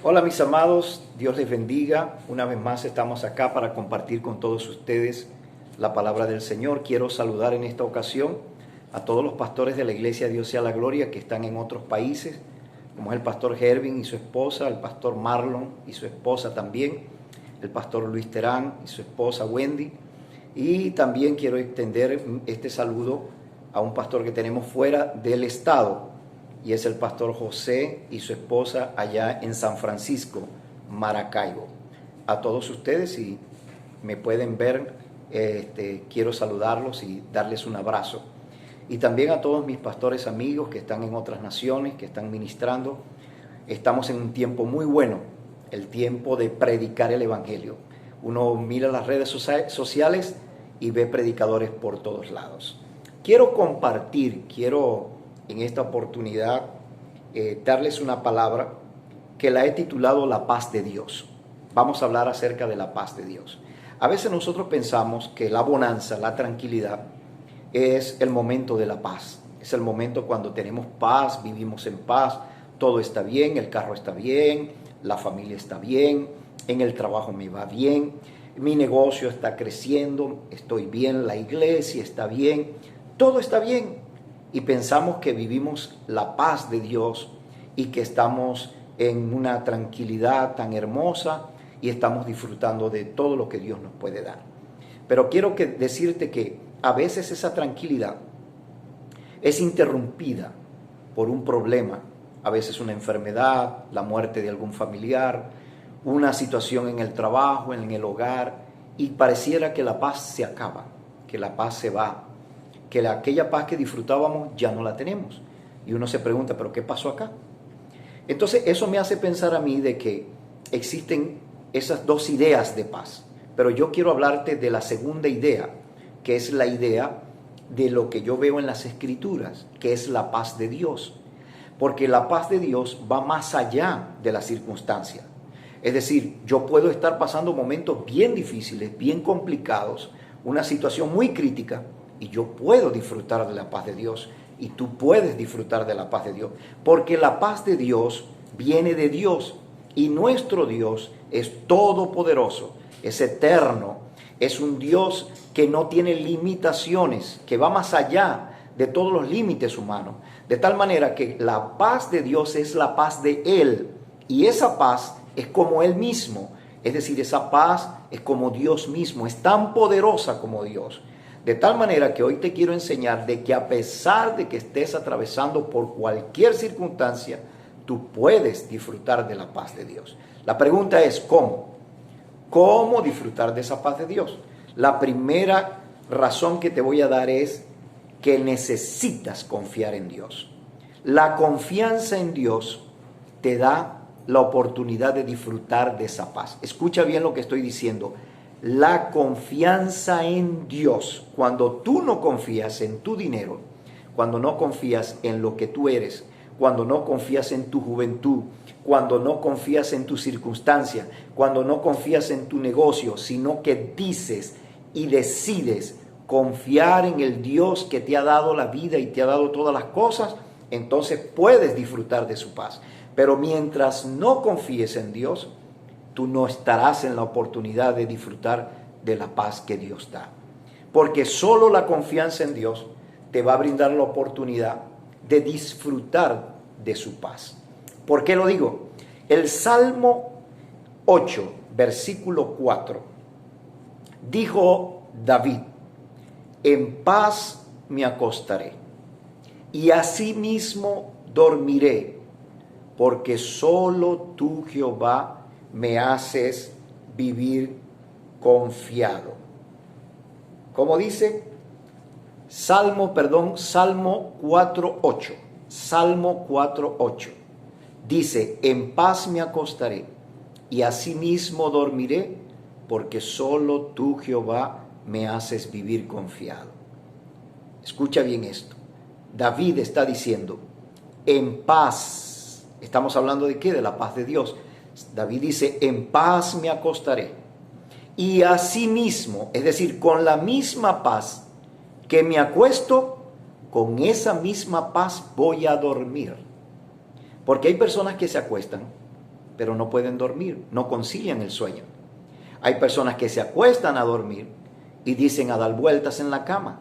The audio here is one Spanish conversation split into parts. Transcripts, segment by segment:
Hola mis amados, Dios les bendiga. Una vez más estamos acá para compartir con todos ustedes la palabra del Señor. Quiero saludar en esta ocasión a todos los pastores de la Iglesia Dios sea la Gloria que están en otros países, como es el pastor Hervin y su esposa, el pastor Marlon y su esposa también, el pastor Luis Terán y su esposa Wendy. Y también quiero extender este saludo a un pastor que tenemos fuera del estado, y es el pastor José y su esposa allá en San Francisco, Maracaibo. A todos ustedes, si me pueden ver, quiero saludarlos y darles un abrazo. Y también a todos mis pastores amigos que están en otras naciones, que están ministrando. Estamos en un tiempo muy bueno, el tiempo de predicar el Evangelio. Uno mira las redes sociales y ve predicadores por todos lados. Quiero en esta oportunidad darles una palabra que la he titulado La paz de Dios. Vamos a hablar acerca de la paz de Dios. A veces nosotros pensamos que la bonanza, la tranquilidad, es el momento de la paz. Es el momento cuando tenemos paz, vivimos en paz, todo está bien, el carro está bien, la familia está bien, en el trabajo me va bien, mi negocio está creciendo, estoy bien, la iglesia está bien, todo está bien. Y pensamos que vivimos la paz de Dios y que estamos en una tranquilidad tan hermosa y estamos disfrutando de todo lo que Dios nos puede dar. Pero quiero decirte que a veces esa tranquilidad es interrumpida por un problema, a veces una enfermedad, la muerte de algún familiar, una situación en el trabajo, en el hogar, y pareciera que la paz se acaba, que la paz se va, que aquella paz que disfrutábamos ya no la tenemos. Y uno se pregunta, ¿pero qué pasó acá? Entonces eso me hace pensar a mí de que existen esas dos ideas de paz. Pero yo quiero hablarte de la segunda idea, que es la idea de lo que yo veo en las Escrituras, que es la paz de Dios. Porque la paz de Dios va más allá de la circunstancia. Es decir, yo puedo estar pasando momentos bien difíciles, bien complicados, una situación muy crítica, y yo puedo disfrutar de la paz de Dios, y tú puedes disfrutar de la paz de Dios, porque la paz de Dios viene de Dios, y nuestro Dios es todopoderoso, es eterno, es un Dios que no tiene limitaciones, que va más allá de todos los límites humanos, de tal manera que la paz de Dios es la paz de Él, y esa paz es como Él mismo, es decir, esa paz es como Dios mismo, es tan poderosa como Dios. De tal manera que hoy te quiero enseñar de que a pesar de que estés atravesando por cualquier circunstancia, tú puedes disfrutar de la paz de Dios. La pregunta es, ¿cómo? ¿Cómo disfrutar de esa paz de Dios? La primera razón que te voy a dar es que necesitas confiar en Dios. La confianza en Dios te da la oportunidad de disfrutar de esa paz. Escucha bien lo que estoy diciendo. La confianza en Dios, cuando tú no confías en tu dinero, cuando no confías en lo que tú eres, cuando no confías en tu juventud, cuando no confías en tu circunstancia, cuando no confías en tu negocio, sino que dices y decides confiar en el Dios que te ha dado la vida y te ha dado todas las cosas, entonces puedes disfrutar de su paz. Pero mientras no confíes en Dios, tú no estarás en la oportunidad de disfrutar de la paz que Dios da. Porque solo la confianza en Dios te va a brindar la oportunidad de disfrutar de su paz. ¿Por qué lo digo? El Salmo 8, versículo 4, dijo David, en paz me acostaré y asimismo dormiré, porque solo tú, Jehová, me haces vivir confiado. ¿Cómo dice? Salmo 4:8. Salmo 4:8. Dice, en paz me acostaré y asimismo dormiré, porque solo tú, Jehová, me haces vivir confiado. Escucha bien esto. David está diciendo, en paz. ¿Estamos hablando de qué? De la paz de Dios. David dice, en paz me acostaré. Y asimismo, es decir, con la misma paz que me acuesto, con esa misma paz voy a dormir. Porque hay personas que se acuestan pero no pueden dormir, no concilian el sueño. Hay personas que se acuestan a dormir y dicen a dar vueltas en la cama.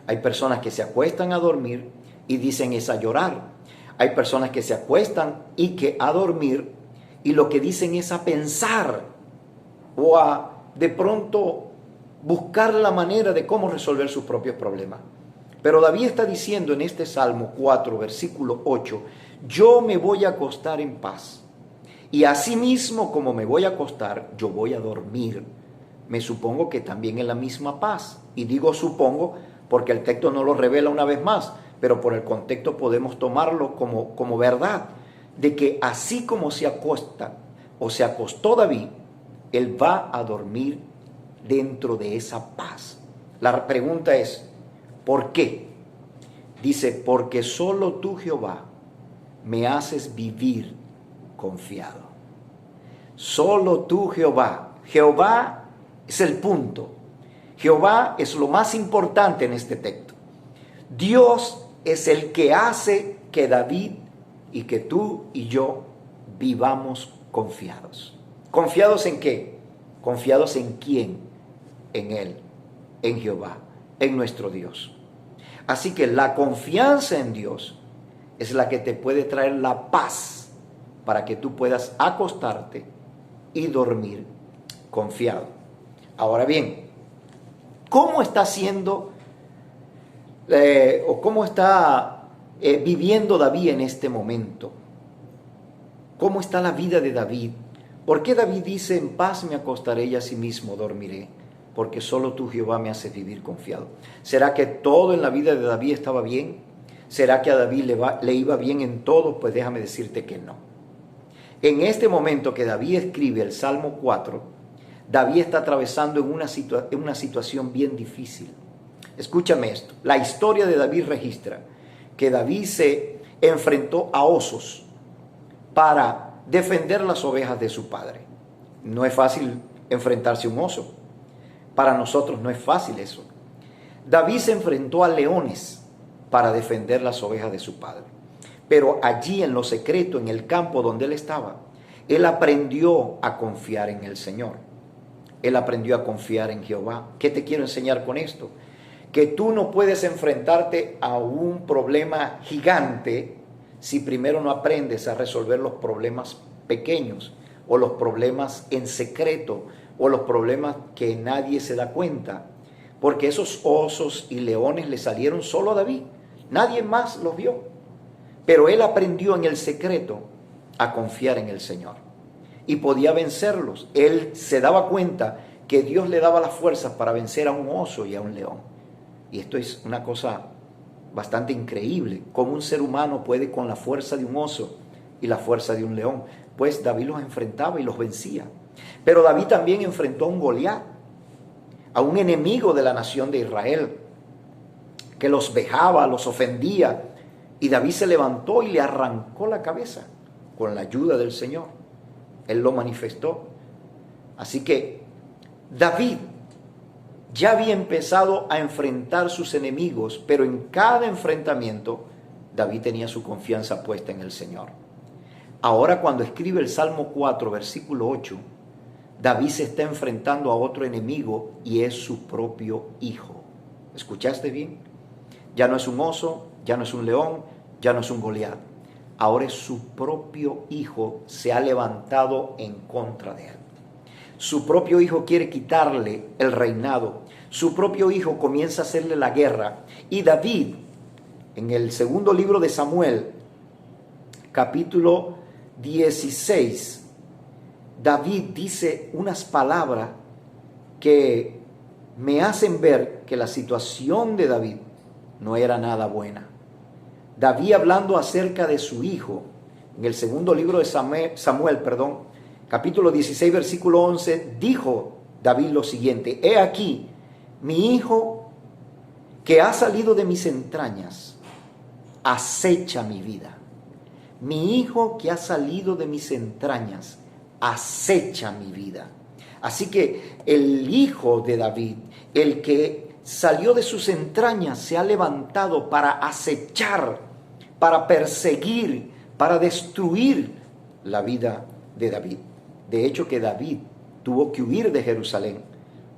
Hay personas que se acuestan a dormir y dicen es a llorar. Hay personas que se acuestan y que a dormir y lo que dicen es a pensar o a de pronto buscar la manera de cómo resolver sus propios problemas. Pero David está diciendo en este Salmo 4, versículo 8, yo me voy a acostar en paz. Y asimismo como me voy a acostar, yo voy a dormir. Me supongo que también en la misma paz. Y digo supongo porque el texto no lo revela una vez más, pero por el contexto podemos tomarlo como verdad, de que así como se acuesta o se acostó David, él va a dormir dentro de esa paz. La pregunta es, ¿por qué? Dice, porque solo tú, Jehová, me haces vivir confiado. Solo tú, Jehová. Jehová es el punto. Jehová es lo más importante en este texto. Dios es el que hace que David y que tú y yo vivamos confiados. ¿Confiados en qué? ¿Confiados en quién? En Él, en Jehová, en nuestro Dios. Así que la confianza en Dios es la que te puede traer la paz para que tú puedas acostarte y dormir confiado. Ahora bien, ¿cómo está haciendo o cómo está viviendo David en este momento? ¿Cómo está la vida de David? ¿Por qué David dice, en paz me acostaré y asimismo dormiré? Porque solo tú, Jehová, me haces vivir confiado. ¿Será que todo en la vida de David estaba bien? ¿Será que a David le iba bien en todo? Pues déjame decirte que no. En este momento que David escribe el Salmo 4, David está atravesando en una situación bien difícil. Escúchame esto. La historia de David registra que David se enfrentó a osos para defender las ovejas de su padre. No es fácil enfrentarse a un oso. Para nosotros no es fácil eso. David se enfrentó a leones para defender las ovejas de su padre. Pero allí en lo secreto, en el campo donde él estaba, él aprendió a confiar en el Señor. Él aprendió a confiar en Jehová. ¿Qué te quiero enseñar con esto? Que tú no puedes enfrentarte a un problema gigante si primero no aprendes a resolver los problemas pequeños o los problemas en secreto o los problemas que nadie se da cuenta. Porque esos osos y leones le salieron solo a David. Nadie más los vio. Pero él aprendió en el secreto a confiar en el Señor. Y podía vencerlos. Él se daba cuenta que Dios le daba las fuerzas para vencer a un oso y a un león. Y esto es una cosa bastante increíble. Cómo un ser humano puede con la fuerza de un oso y la fuerza de un león. Pues David los enfrentaba y los vencía. Pero David también enfrentó a un Goliat, a un enemigo de la nación de Israel, que los vejaba, los ofendía. Y David se levantó y le arrancó la cabeza con la ayuda del Señor. Él lo manifestó. Así que David ya había empezado a enfrentar sus enemigos, pero en cada enfrentamiento David tenía su confianza puesta en el Señor. Ahora cuando escribe el Salmo 4, versículo 8, David se está enfrentando a otro enemigo y es su propio hijo. ¿Escuchaste bien? Ya no es un oso, ya no es un león, ya no es un Goliat. Ahora es su propio hijo, se ha levantado en contra de él. Su propio hijo quiere quitarle el reinado. Su propio hijo comienza a hacerle la guerra. Y David, en el segundo libro de Samuel, capítulo 16, David dice unas palabras que me hacen ver que la situación de David no era nada buena. David, hablando acerca de su hijo, en el segundo libro de Samuel, capítulo 16, versículo 11, dijo David lo siguiente: he aquí, mi hijo que ha salido de mis entrañas, acecha mi vida. Mi hijo que ha salido de mis entrañas, acecha mi vida. Así que el hijo de David, el que salió de sus entrañas, se ha levantado para acechar, para perseguir, para destruir la vida de David. De hecho, que David tuvo que huir de Jerusalén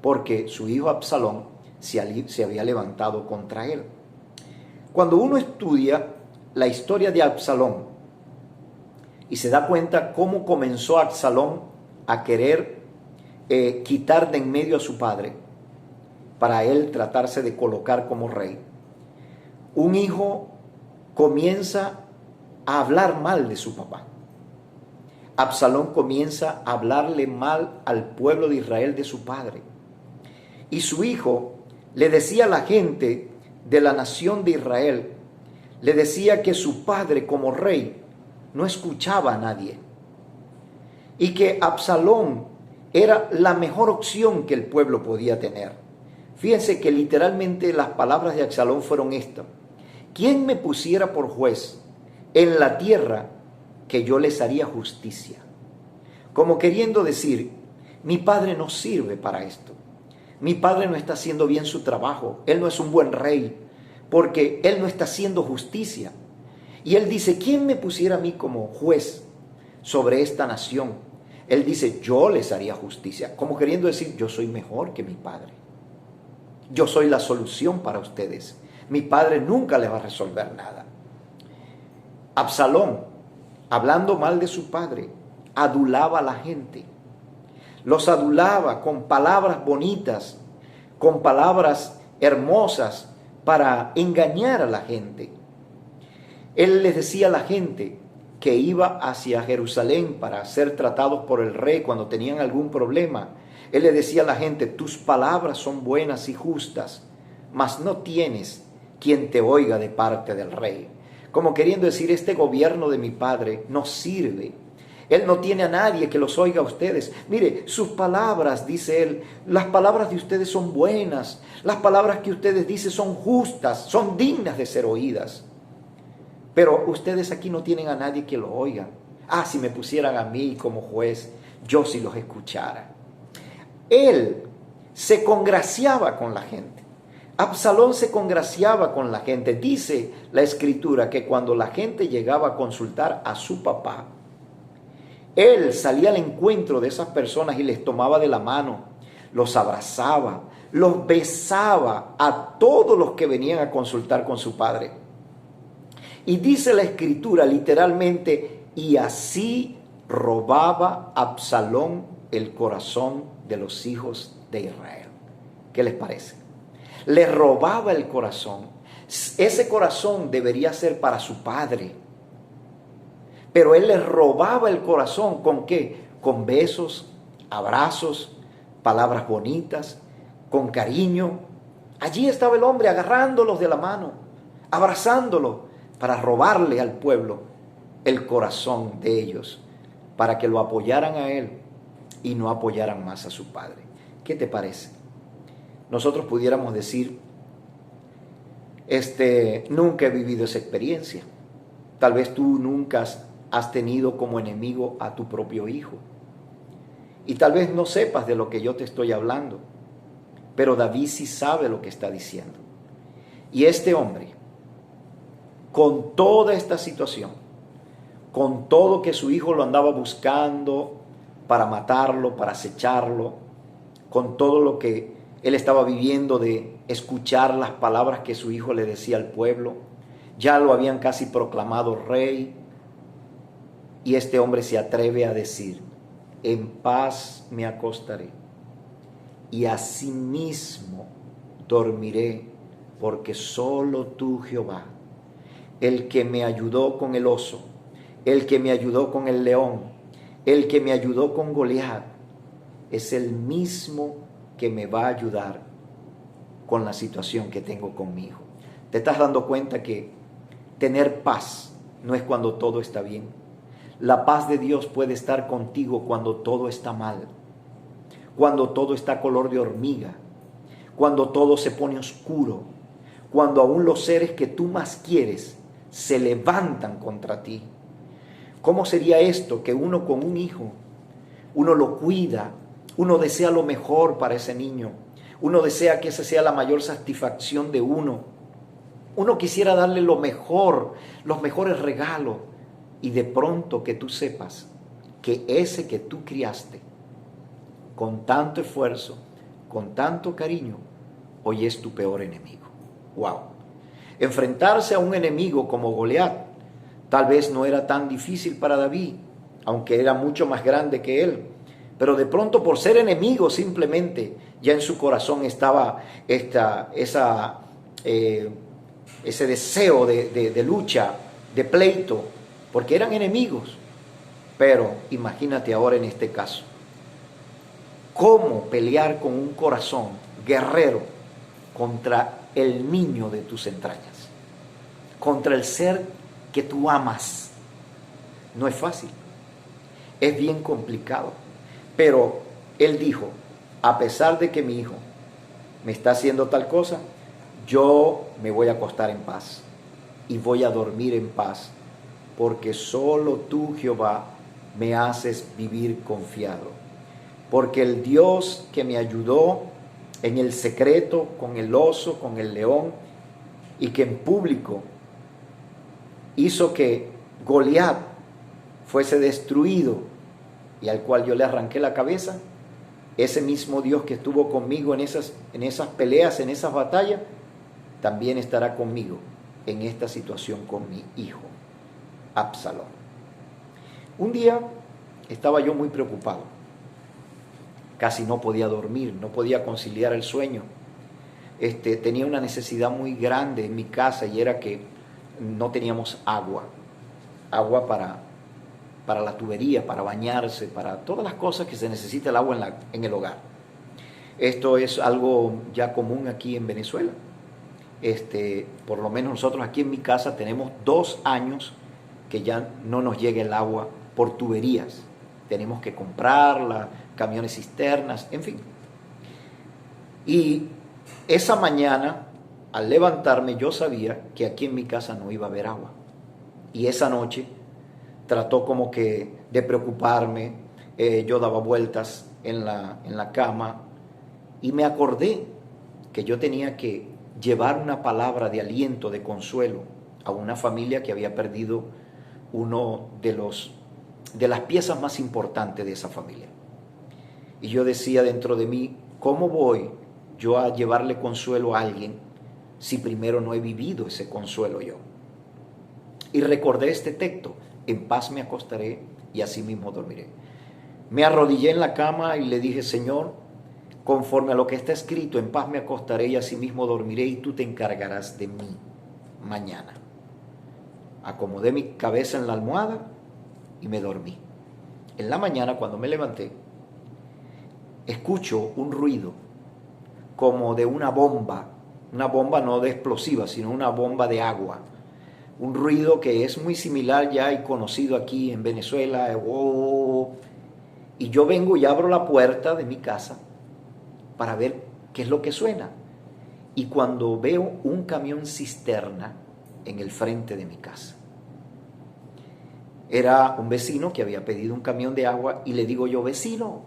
porque su hijo Absalón se había levantado contra él. Cuando uno estudia la historia de Absalón y se da cuenta cómo comenzó Absalón a querer quitar de en medio a su padre para él tratarse de colocar como rey, un hijo comienza a hablar mal de su papá. Absalón comienza a hablarle mal al pueblo de Israel de su padre. Y su hijo le decía a la gente de la nación de Israel, le decía que su padre como rey no escuchaba a nadie. Y que Absalón era la mejor opción que el pueblo podía tener. Fíjense que literalmente las palabras de Absalón fueron estas: ¿quién me pusiera por juez en la tierra que yo les haría justicia? Como queriendo decir, mi padre no sirve para esto. Mi padre no está haciendo bien su trabajo. Él no es un buen rey porque él no está haciendo justicia. Y él dice, ¿quién me pusiera a mí como juez sobre esta nación? Él dice, yo les haría justicia. Como queriendo decir, yo soy mejor que mi padre. Yo soy la solución para ustedes. Mi padre nunca les va a resolver nada. Absalón, hablando mal de su padre, adulaba a la gente. Los adulaba con palabras bonitas, con palabras hermosas para engañar a la gente. Él les decía a la gente que iba hacia Jerusalén para ser tratados por el rey cuando tenían algún problema. Él le decía a la gente, tus palabras son buenas y justas, mas no tienes quien te oiga de parte del rey. Como queriendo decir, este gobierno de mi padre no sirve. Él no tiene a nadie que los oiga a ustedes. Mire, sus palabras, dice él, las palabras de ustedes son buenas. Las palabras que ustedes dicen son justas, son dignas de ser oídas. Pero ustedes aquí no tienen a nadie que lo oiga. Ah, si me pusieran a mí como juez, yo sí los escuchara. Él se congraciaba con la gente. Absalón se congraciaba con la gente. Dice la escritura que cuando la gente llegaba a consultar a su papá, él salía al encuentro de esas personas y les tomaba de la mano, los abrazaba, los besaba a todos los que venían a consultar con su padre. Y dice la escritura literalmente, y así robaba Absalón el corazón de los hijos de Israel. ¿Qué les parece? Le robaba el corazón. Ese corazón debería ser para su padre. Pero él les robaba el corazón. ¿Con qué? Con besos, abrazos, palabras bonitas, con cariño. Allí estaba el hombre agarrándolos de la mano, abrazándolos, para robarle al pueblo el corazón de ellos, para que lo apoyaran a él y no apoyaran más a su padre. ¿Qué te parece? Nosotros pudiéramos decir, nunca he vivido esa experiencia. Tal vez tú nunca has tenido como enemigo a tu propio hijo. Y tal vez no sepas de lo que yo te estoy hablando, pero David sí sabe lo que está diciendo. Y este hombre, con toda esta situación, con todo que su hijo lo andaba buscando para matarlo, para acecharlo, con todo lo que él estaba viviendo de escuchar las palabras que su hijo le decía al pueblo, ya lo habían casi proclamado rey, y este hombre se atreve a decir, en paz me acostaré, y asimismo dormiré, porque solo tú, Jehová, el que me ayudó con el oso, el que me ayudó con el león, el que me ayudó con Goliat, es el mismo que me va a ayudar con la situación que tengo con mi hijo. ¿Te estás dando cuenta que tener paz no es cuando todo está bien? La paz de Dios puede estar contigo cuando todo está mal, cuando todo está color de hormiga, cuando todo se pone oscuro, cuando aún los seres que tú más quieres se levantan contra ti. ¿Cómo sería esto? Que uno con un hijo, uno lo cuida, uno desea lo mejor para ese niño, uno desea que esa sea la mayor satisfacción de uno. Uno quisiera darle lo mejor, los mejores regalos, y de pronto que tú sepas que ese que tú criaste con tanto esfuerzo, con tanto cariño, hoy es tu peor enemigo. ¡Wow! Enfrentarse a un enemigo como Goliat tal vez no era tan difícil para David, aunque era mucho más grande que él. Pero de pronto, por ser enemigo, simplemente ya en su corazón estaba ese deseo de lucha, de pleito, porque eran enemigos. Pero imagínate ahora en este caso, ¿cómo pelear con un corazón guerrero contra el niño de tus entrañas? Contra el ser que tú amas. No es fácil, es bien complicado. Pero él dijo, a pesar de que mi hijo me está haciendo tal cosa, yo me voy a acostar en paz y voy a dormir en paz, porque solo tú, Jehová, me haces vivir confiado. Porque el Dios que me ayudó en el secreto, con el oso, con el león, y que en público hizo que Goliat fuese destruido y al cual yo le arranqué la cabeza, ese mismo Dios que estuvo conmigo en esas peleas, en esas batallas, también estará conmigo en esta situación con mi hijo, Absalón. Un día estaba yo muy preocupado, casi no podía dormir, no podía conciliar el sueño. Tenía una necesidad muy grande en mi casa y era que no teníamos agua para la tubería, para bañarse, para todas las cosas que se necesita el agua en el hogar. Esto es algo ya común aquí en Venezuela. Por lo menos nosotros aquí en mi casa tenemos 2 años que ya no nos llega el agua por tuberías. Tenemos que comprarla, camiones cisternas, en fin. Y esa mañana, al levantarme, yo sabía que aquí en mi casa no iba a haber agua. Y esa noche trató como que de preocuparme. Yo daba vueltas en la cama y me acordé que yo tenía que llevar una palabra de aliento, de consuelo a una familia que había perdido uno de las piezas más importantes de esa familia. Y yo decía dentro de mí, ¿cómo voy yo a llevarle consuelo a alguien si primero no he vivido ese consuelo yo? Y recordé este texto, en paz me acostaré y así mismo dormiré. Me arrodillé en la cama y le dije, Señor, conforme a lo que está escrito, en paz me acostaré y así mismo dormiré y tú te encargarás de mí mañana. Acomodé mi cabeza en la almohada y me dormí. En la mañana, cuando me levanté, escucho un ruido como de una bomba no de explosiva, sino una bomba de agua. Un ruido que es muy similar ya y conocido aquí en Venezuela. Y yo vengo y abro la puerta de mi casa para ver qué es lo que suena. Y cuando veo un camión cisterna en el frente de mi casa. Era un vecino que había pedido un camión de agua y le digo yo, vecino,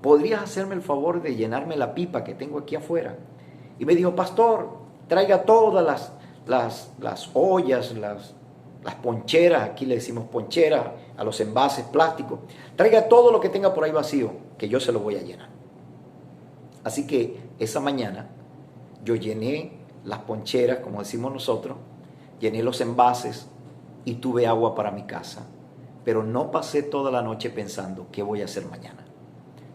¿podrías hacerme el favor de llenarme la pipa que tengo aquí afuera? Y me dijo, pastor, traiga todas las ollas, las poncheras, aquí le decimos poncheras, a los envases plásticos, traiga todo lo que tenga por ahí vacío, que yo se lo voy a llenar. Así que esa mañana yo llené las poncheras, como decimos nosotros, llené los envases y tuve agua para mi casa. Pero no pasé toda la noche pensando qué voy a hacer mañana.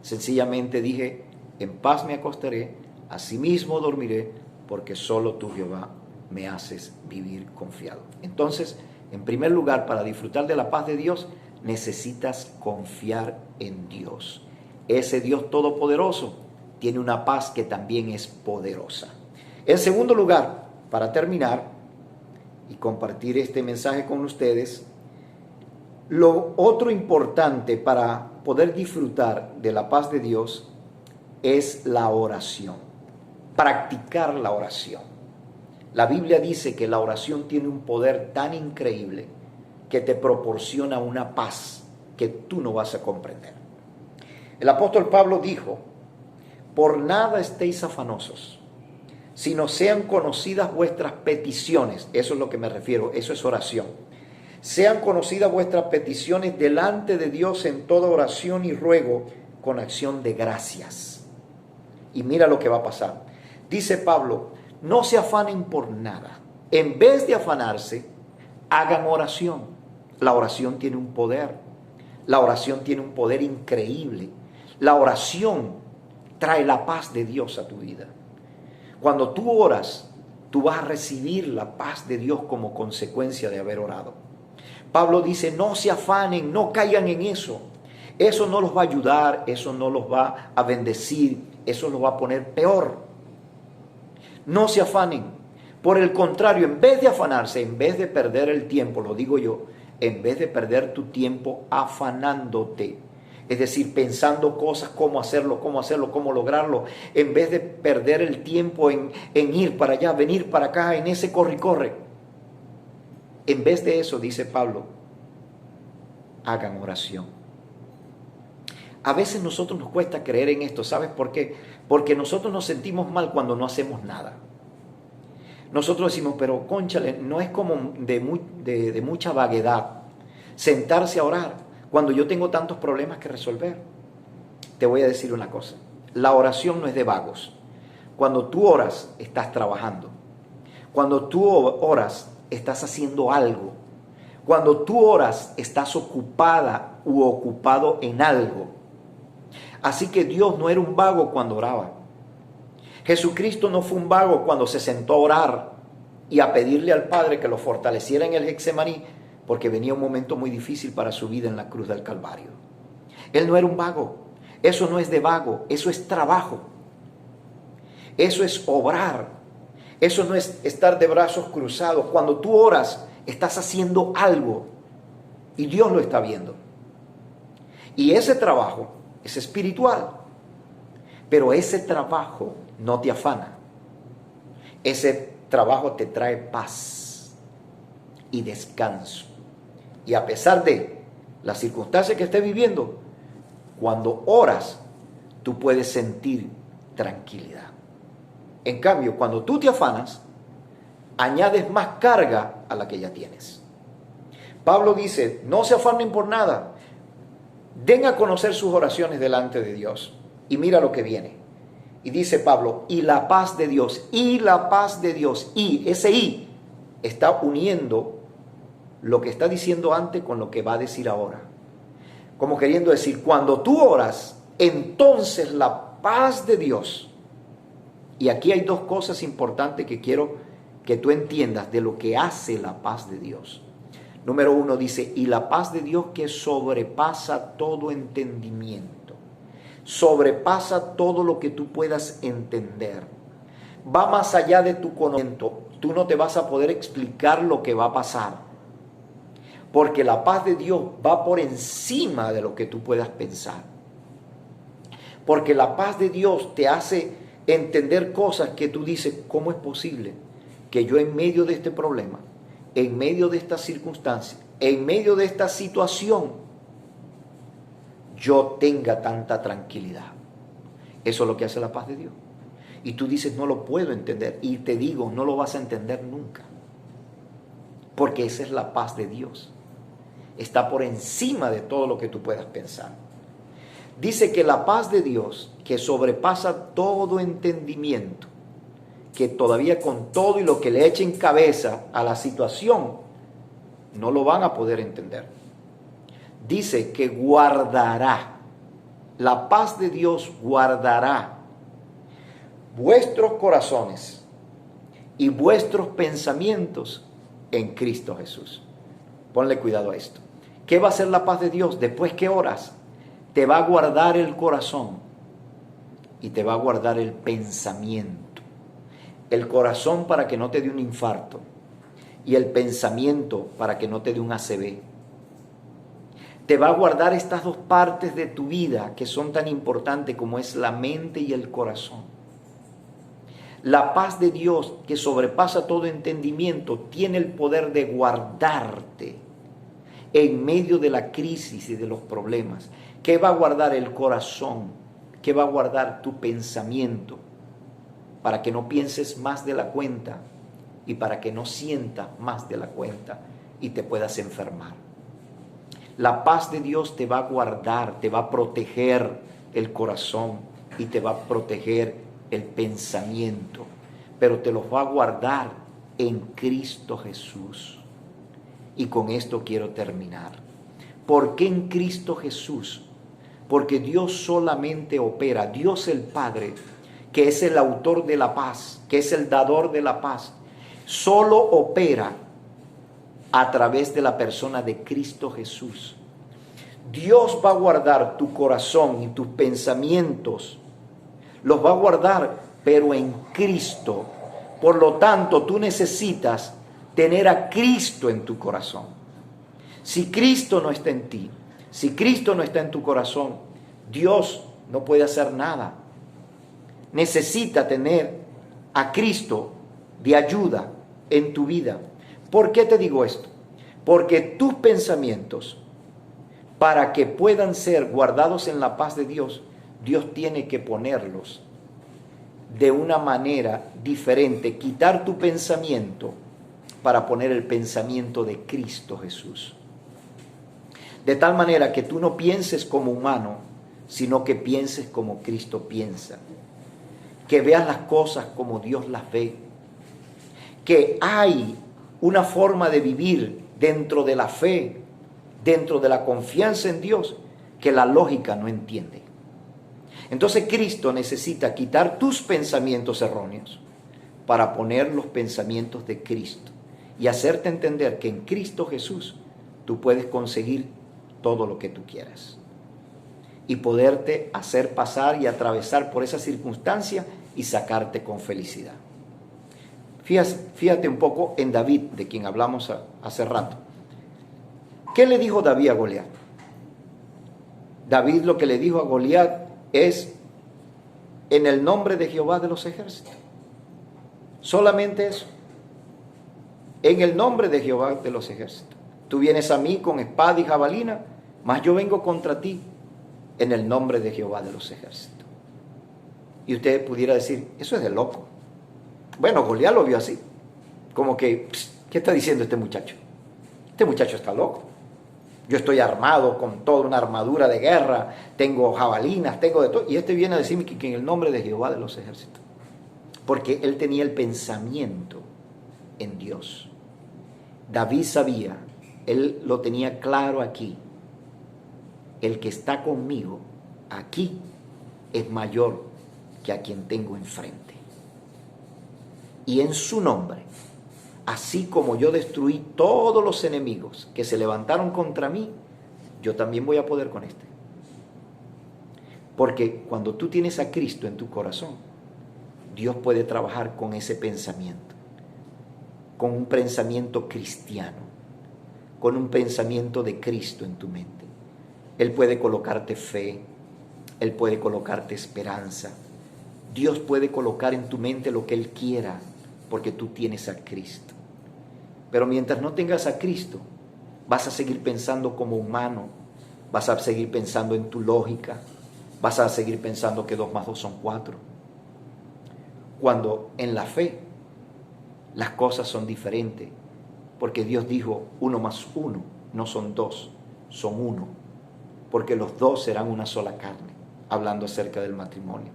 Sencillamente dije, en paz me acostaré, asimismo dormiré, porque solo tú, Jehová, me haces vivir confiado. Entonces, en primer lugar, para disfrutar de la paz de Dios, necesitas confiar en Dios. Ese Dios todopoderoso tiene una paz que también es poderosa. En segundo lugar, para terminar y compartir este mensaje con ustedes, lo otro importante para poder disfrutar de la paz de Dios es la oración. Practicar la oración. La Biblia dice que la oración tiene un poder tan increíble que te proporciona una paz que tú no vas a comprender. El apóstol Pablo dijo, por nada estéis afanosos, sino sean conocidas vuestras peticiones. Eso es lo que me refiero, eso es oración. sean conocidas vuestras peticiones delante de Dios en toda oración y ruego con acción de gracias. Y mira lo que va a pasar. Dice Pablo, no se afanen por nada. En vez de afanarse, hagan oración. La oración tiene un poder. La oración tiene un poder increíble. La oración trae la paz de Dios a tu vida. Cuando tú oras, tú vas a recibir la paz de Dios como consecuencia de haber orado. Pablo dice, no se afanen, no caigan en eso. Eso no los va a ayudar, eso no los va a bendecir, eso los va a poner peor. No se afanen. Por el contrario, en vez de afanarse, en vez de perder el tiempo, lo digo yo, en vez de perder tu tiempo afanándote, es decir, pensando cosas, cómo hacerlo, cómo lograrlo, en vez de perder el tiempo en ir para allá, venir para acá, en ese corre. En vez de eso, dice Pablo, hagan oración. A veces nosotros nos cuesta creer en esto, ¿sabes por qué? Porque nosotros nos sentimos mal cuando no hacemos nada. Nosotros decimos, pero cónchale, no es como de mucha vaguedad sentarse a orar cuando yo tengo tantos problemas que resolver. Te voy a decir una cosa, la oración no es de vagos. Cuando tú oras, estás trabajando. Cuando tú oras, estás haciendo algo. Cuando tú oras, estás ocupada u ocupado en algo. Así que Dios no era un vago cuando oraba. Jesucristo no fue un vago cuando se sentó a orar y a pedirle al Padre que lo fortaleciera en el Getsemaní, porque venía un momento muy difícil para su vida en la cruz del Calvario. Él no era un vago. Eso no es de vago, eso es trabajo. Eso es obrar. Eso no es estar de brazos cruzados. Cuando tú oras, estás haciendo algo y Dios lo está viendo. Y ese trabajo es espiritual, pero ese trabajo no te afana. Ese trabajo te trae paz y descanso. Y a pesar de las circunstancias que estés viviendo, cuando oras, tú puedes sentir tranquilidad. En cambio, cuando tú te afanas, añades más carga a la que ya tienes. Pablo dice, no se afanen por nada. Den a conocer sus oraciones delante de Dios. Y mira lo que viene. Y dice Pablo, y la paz de Dios, y la paz de Dios, y ese y está uniendo lo que está diciendo antes con lo que va a decir ahora. Como queriendo decir, cuando tú oras, entonces la paz de Dios. Y aquí hay dos cosas importantes que quiero que tú entiendas de lo que hace la paz de Dios. Número 1 dice, y la paz de Dios que sobrepasa todo entendimiento. Sobrepasa todo lo que tú puedas entender. Va más allá de tu conocimiento. Tú no te vas a poder explicar lo que va a pasar. Porque la paz de Dios va por encima de lo que tú puedas pensar. Porque la paz de Dios te hace entender cosas que tú dices, ¿cómo es posible que yo en medio de este problema, en medio de esta circunstancia, en medio de esta situación, yo tenga tanta tranquilidad? Eso es lo que hace la paz de Dios. Y tú dices, no lo puedo entender. Y te digo, no lo vas a entender nunca. Porque esa es la paz de Dios. Está por encima de todo lo que tú puedas pensar. Dice que la paz de Dios, que sobrepasa todo entendimiento, que todavía con todo y lo que le echen cabeza a la situación, no lo van a poder entender. Dice que guardará, la paz de Dios guardará vuestros corazones y vuestros pensamientos en Cristo Jesús. Ponle cuidado a esto. ¿Qué va a hacer la paz de Dios después que oras? Te va a guardar el corazón y te va a guardar el pensamiento. El corazón para que no te dé un infarto y el pensamiento para que no te dé un ACV. Te va a guardar estas dos partes de tu vida que son tan importantes como es la mente y el corazón. La paz de Dios que sobrepasa todo entendimiento tiene el poder de guardarte en medio de la crisis y de los problemas. ¿Qué va a guardar el corazón? ¿Qué va a guardar tu pensamiento? Para que no pienses más de la cuenta y para que no sientas más de la cuenta y te puedas enfermar. La paz de Dios te va a guardar, te va a proteger el corazón y te va a proteger el pensamiento, pero te los va a guardar en Cristo Jesús. Y con esto quiero terminar. ¿Por qué en Cristo Jesús? Porque Dios solamente opera, Dios el Padre, que es el autor de la paz, que es el dador de la paz, solo opera a través de la persona de Cristo Jesús. Dios va a guardar tu corazón y tus pensamientos, los va a guardar, pero en Cristo. Por lo tanto, tú necesitas tener a Cristo en tu corazón. Si Cristo no está en ti, si Cristo no está en tu corazón, Dios no puede hacer nada. Necesita tener a Cristo de ayuda en tu vida. ¿Por qué te digo esto? Porque tus pensamientos, para que puedan ser guardados en la paz de Dios, Dios tiene que ponerlos de una manera diferente, quitar tu pensamiento para poner el pensamiento de Cristo Jesús. De tal manera que tú no pienses como humano, sino que pienses como Cristo piensa. Que veas las cosas como Dios las ve. Que hay una forma de vivir dentro de la fe, dentro de la confianza en Dios, que la lógica no entiende. Entonces Cristo necesita quitar tus pensamientos erróneos para poner los pensamientos de Cristo y hacerte entender que en Cristo Jesús tú puedes conseguir todo lo que tú quieras y poderte hacer pasar y atravesar por esa circunstancia y sacarte con felicidad. Fíjate un poco en David, de quien hablamos hace rato. ¿Qué le dijo David a Goliat? David lo que le dijo a Goliat es: en el nombre de Jehová de los ejércitos. Solamente eso. En el nombre de Jehová de los ejércitos. Tú vienes a mí con espada y jabalina, mas yo vengo contra ti en el nombre de Jehová de los ejércitos. Y usted pudiera decir, eso es de loco. Bueno, Goliat lo vio así. Como que, ¿qué está diciendo este muchacho? Este muchacho está loco. Yo estoy armado con toda una armadura de guerra, tengo jabalinas, tengo de todo. Y este viene a decirme que en el nombre de Jehová de los ejércitos. Porque él tenía el pensamiento en Dios. David sabía, él lo tenía claro aquí. El que está conmigo aquí es mayor que a quien tengo enfrente. Y en su nombre, así como yo destruí todos los enemigos que se levantaron contra mí, yo también voy a poder con este. Porque cuando tú tienes a Cristo en tu corazón, Dios puede trabajar con ese pensamiento, con un pensamiento cristiano, con un pensamiento de Cristo en tu mente. Él puede colocarte fe, Él puede colocarte esperanza. Dios puede colocar en tu mente lo que Él quiera, porque tú tienes a Cristo. Pero mientras no tengas a Cristo, vas a seguir pensando como humano, vas a seguir pensando en tu lógica, vas a seguir pensando que 2 más 2 son 4. Cuando en la fe las cosas son diferentes, porque Dios dijo 1 más 1, no son 2, son 1, porque los 2 serán una sola carne, hablando acerca del matrimonio.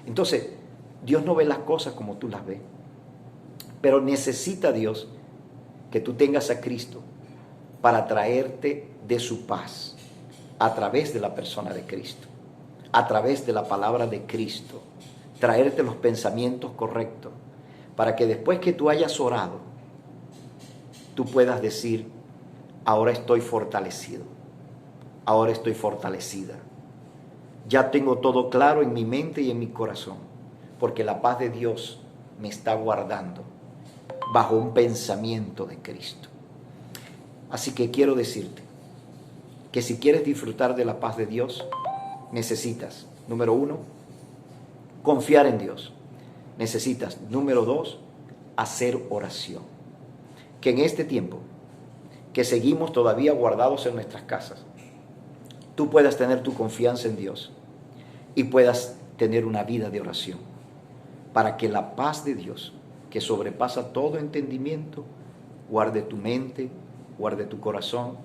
Entonces, Dios no ve las cosas como tú las ves, pero necesita Dios que tú tengas a Cristo para traerte de su paz a través de la persona de Cristo, a través de la palabra de Cristo, traerte los pensamientos correctos, para que después que tú hayas orado, tú puedas decir, ahora estoy fortalecido, ahora estoy fortalecida. Ya tengo todo claro en mi mente y en mi corazón, porque la paz de Dios me está guardando bajo un pensamiento de Cristo. Así que quiero decirte que si quieres disfrutar de la paz de Dios, necesitas, número 1, confiar en Dios. Necesitas, número 2, hacer oración. Que en este tiempo, que seguimos todavía guardados en nuestras casas, tú puedas tener tu confianza en Dios y puedas tener una vida de oración, para que la paz de Dios, que sobrepasa todo entendimiento, guarde tu mente guarde tu corazón,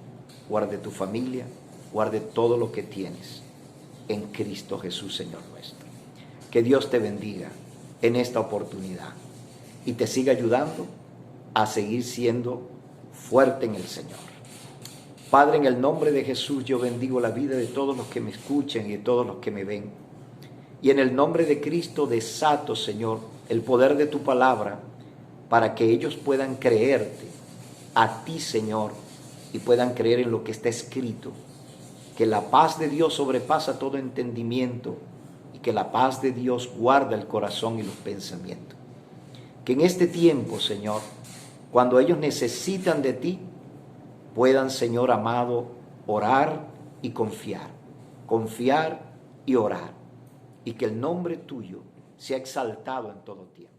guarde tu familia, guarde todo lo que tienes en Cristo Jesús, Señor nuestro. Que Dios te bendiga en esta oportunidad y te siga ayudando a seguir siendo fuerte en el Señor. Padre, en el nombre de Jesús, yo bendigo la vida de todos los que me escuchan y de todos los que me ven. Y en el nombre de Cristo desato, Señor, el poder de tu palabra para que ellos puedan creerte a ti, Señor, y puedan creer en lo que está escrito. Que la paz de Dios sobrepasa todo entendimiento y que la paz de Dios guarda el corazón y los pensamientos. Que en este tiempo, Señor, cuando ellos necesitan de ti, puedan, Señor amado, orar y confiar y orar, y que el nombre tuyo sea exaltado en todo tiempo.